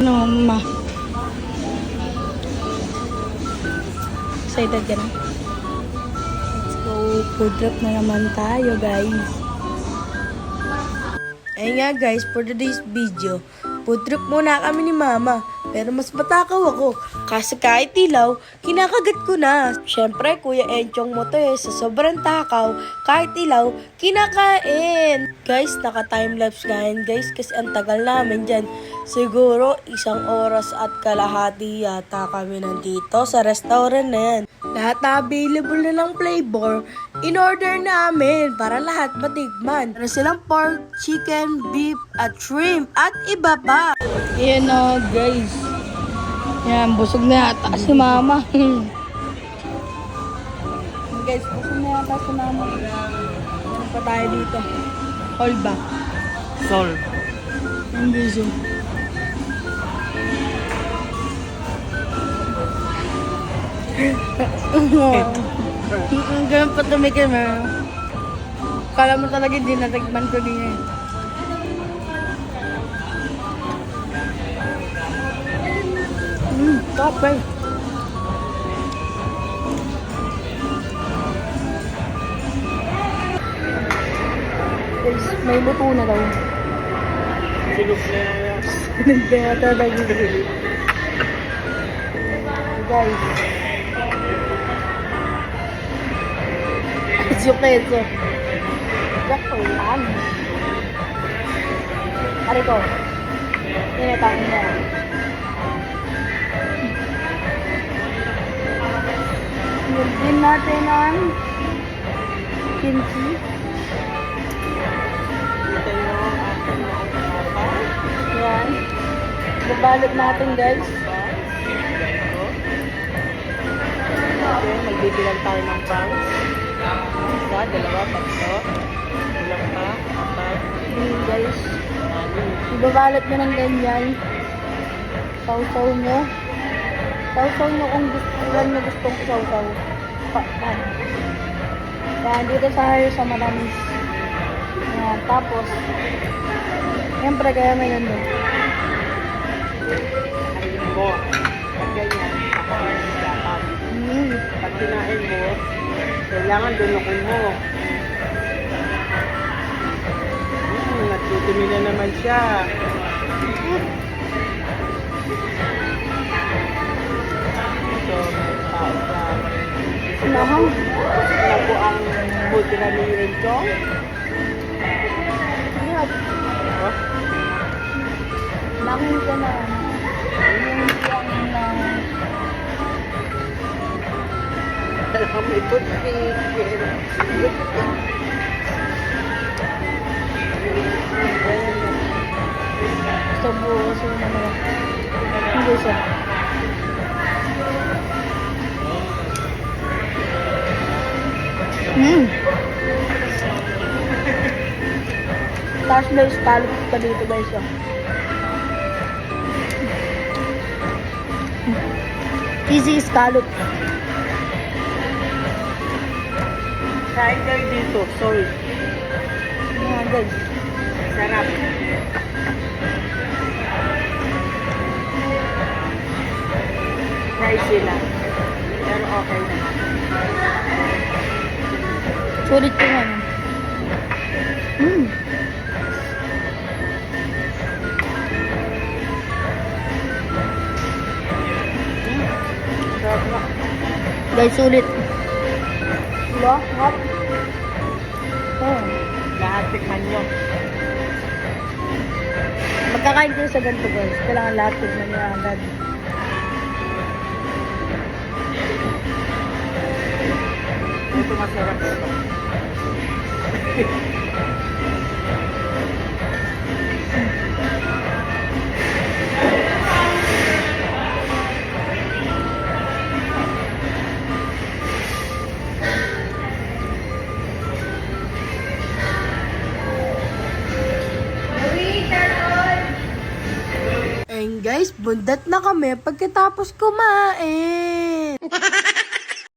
Ano, ma? Excited ka na? Let's go. Food trip na naman tayo, guys. Ayun nga, guys, for today's video, food trip muna kami ni Mama. Pero mas matakaw ako. Kasi kahit ilaw, kinakagat ko na. Siyempre, Kuya Enchong mo to sa sobrang takaw, kahit ilaw, kinakain. Guys, naka-timelapse ngayon guys kasi ang tagal namin dyan. Siguro 1 oras at kalahati yata kami nandito sa restaurant na yan. Lahat na available na ng flavor, in-order namin para lahat matigman. Meron silang pork, chicken, beef, at shrimp, at iba pa. Yan o guys. Yan, busog na yata si Mama. Guys, busog na yata si Mama. Ano pa tayo dito? All back. Sol. Hindi siya. Ganun pa tumikim eh. Kala mo talaga hindi natigman ko din eh. Top eh. Guys, may luto na daw. Sinok na yan. Nagbeta talaga. Guys. Joke na ito. Joke ko lang. Ari ko. Tinatangin niya. Nilbin natin ang kimchi. Yan. Babalot natin guys. Okay, magbibilang tayo ng pounds. 1, 2, 3. Bilang pa, 4. Guys. Ibabalot nyo ng ganyan. Sausaw nyo. Sausaw nyo kung ilan nyo gustong sausaw. Yan, dito sa manamis. Yan, tapos, siyempre kaya may nandun. Ayun mo. Pag ganyan, pakain dapat. Pag kinain mo, kailangan dunukin mo. Nagtutumi na naman siya. So, tao siya. Sinahang. Naku ang buti na ni Renchong. Yan. Oh, Langin ka na. Yung na. alam mo ito, chicken. Sa buo, so naman. Hindi siya. Tapos may scallop pa dito guys. Easy scallop. Kain kayo dito, sorry. Ayan guys. Sarap. Pricey lang. Pero okay na. Sulit ko nga. Sarap na. Guys, sulit. Diba? Hot. Oh. Lahat tikman nyo. Magkakain kayo sa ganito guys. Kailangan lahat tignan niya agad. Ito masarap ito. And guys, bundat na kami pagkatapos kumain.